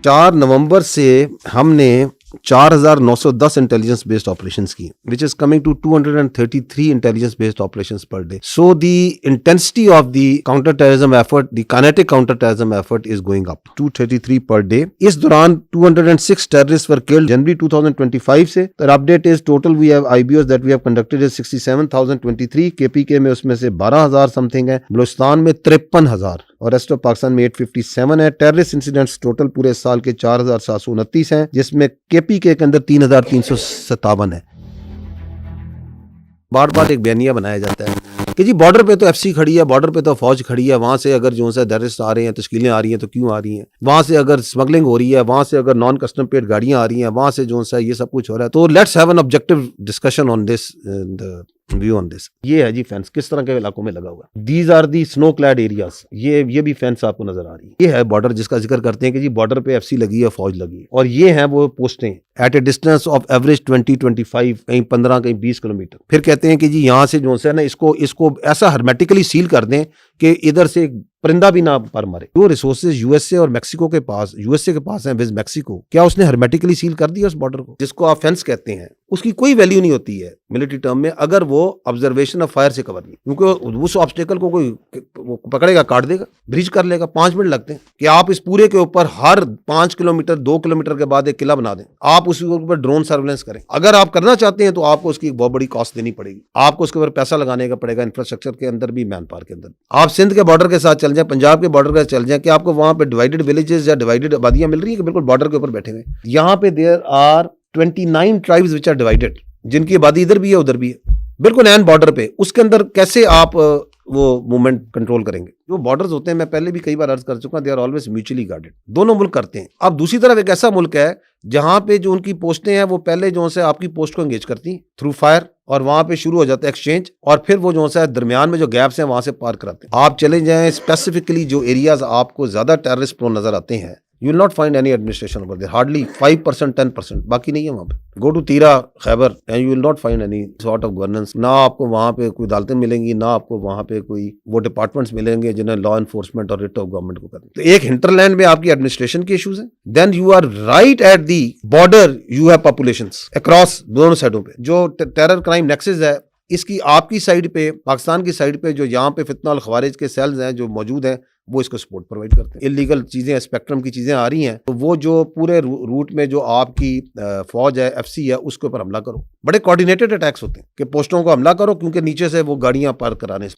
4 नवंबर से हमने 4,910 intelligence based operations की, which is coming to 233 intelligence based operations per day. So the intensity of the counter terrorism effort, the kinetic counter terrorism effort is going up. 233 per day. इस दौरान 206 terrorist were killed जनवरी 2025 से. The update is total we have IBOs that we have conducted is 67,023. KPK में उसमें से 12,000 something है, बलूचिस्तान में 53,000 और रेस्ट ऑफ पाकिस्तान में 857 है. टेररिस्ट इंसिडेंट्स टोटल पूरे साल के 4,729 हैं, जिसमें केपीके के अंदर 3,357 है. बार बार एक बयानिया बनाया जाता है कि जी बॉर्डर पे तो एफसी खड़ी है, बॉर्डर पे तो फौज खड़ी है, वहां से अगर जो है टेररिस्ट आ रहे हैं, तश्कीलें आ रही हैं तो क्यों आ रही हैं, वहां से अगर स्मगलिंग हो रही है, वहां से अगर नॉन कस्टम पेड गाड़ियां आ रही हैं, वहां से जो है ये सब कुछ हो रहा है. तो let's have an objective discussion on this, view on this. ये है जी फेंस किस तरह के इलाकों में लगा हुआ. These are the snow clad areas. ये भी फेंस आपको नजर आ रही है. ये है बॉर्डर जिसका जिक्र करते हैं कि जी बॉर्डर पे एफसी लगी है, फौज लगी है, और ये हैं वो पोस्टें at a distance of average 20-25, कहीं 15, कहीं 20 किलोमीटर. फिर कहते हैं कि जी यहाँ से जो है ना इसको ऐसा हर्मेटिकली सील कर दें कि इधर से परिंदा भी ना पर मरे. जो रिसोर्सेज यूएसए और मेक्सिको के पास, यूएसए के पास हैं विद मेक्सिको, क्या उसने हर्मेटिकली सील कर दिया उस बॉर्डर को, जिसको आप फेंस कहते हैं? उसकी कोई वैल्यू नहीं होती है मिलिट्री टर्म में अगर वो ऑब्जर्वेशन ऑफ फायर से कवर नहीं, क्योंकि उस ऑब्स्टेकल को कोई वो पकड़ेगा, काट देगा, ब्रिज कर लेगा. 5 मिनट लगते हैं कि आप इस पूरे के ऊपर हर 5 किलोमीटर 2 किलोमीटर के बाद एक किला बना दें. आप उसके ऊपर ड्रोन सर्वेलेंस करें. अगर आप करना चाहते हैं तो आपको उसकी एक बहुत बड़ी कॉस्ट देनी पड़ेगी, आपको उसके ऊपर पैसा लगाने का पड़ेगा, इंफ्रास्ट्रक्चर के अंदर भी, मैन पावर के अंदर. आप सिंध के बॉर्डर के साथ चल जाए, पंजाब के बॉर्डर के साथ चल जाए, कि आपको वहां पे डिवाइडेड विलेजेस या डिवाइडेड आबादियां मिल रही है कि बिल्कुल बॉर्डर के ऊपर बैठे हुए. यहाँ पे there are 29 tribes which are divided, जिनकी आबादी इधर भी है उधर भी है, बिल्कुल एन बॉर्डर पे. उसके अंदर कैसे आप वो मूवमेंट कंट्रोल करेंगे? जो बॉर्डर्स होते हैं, मैं पहले भी कई बार अर्ज कर चुका, they are always mutually guarded. दोनों मुल्क करते हैं. अब दूसरी तरफ एक ऐसा मुल्क है जहां पे जो उनकी पोस्टें हैं वो पहले जो है आपकी पोस्ट को एंगेज करती हैं थ्रू फायर, और वहां पे शुरू हो जाता है एक्सचेंज, और फिर वो जो है दरमियान में जो गैप्स हैं वहां से पार कराते हैं. आप चले जाएं स्पेसिफिकली जो एरियाज आपको ज्यादा टेररिस्ट प्रोन नजर आते हैं, you will not find any administration over there, hardly 5%, 10%, बाकी नहीं है वहाँ पे. Go to तीरा, Khyber, and you will not find any sort of governance. ना आपको वहाँ पे कोई अदालतें मिलेंगी, ना आपको वहाँ पे कोई वो डिपार्टमेंट्स मिलेंगे जिन्हें लॉ एनफोर्समेंट और रिट ऑफ गवर्नमेंट को करना. तो एक हिंटरलैंड में आपकी एडमिनिस्ट्रेशन के इश्यूज हैं. Then you are right at the border, you have populations across दोनों साइडों पे. जो टेरर क्राइम नेक्सस है, इसकी आपकी साइड पे, पाकिस्तान की साइड पे जो यहाँ पे फितना अल खवारिज के सेल्स हैं जो मौजूद हैं, वो इसको सपोर्ट प्रोवाइड करते हैं. इलीगल चीजें, स्पेक्ट्रम की चीजें आ रही हैं, तो वो जो पूरे रूट में जो आपकी फौज है, एफसी है, उसके ऊपर हमला करो. बड़े कोऑर्डिनेटेड अटैक्स होते हैं कि पोस्टों को हमला करो, क्योंकि नीचे से वो गाड़ियां पार कराने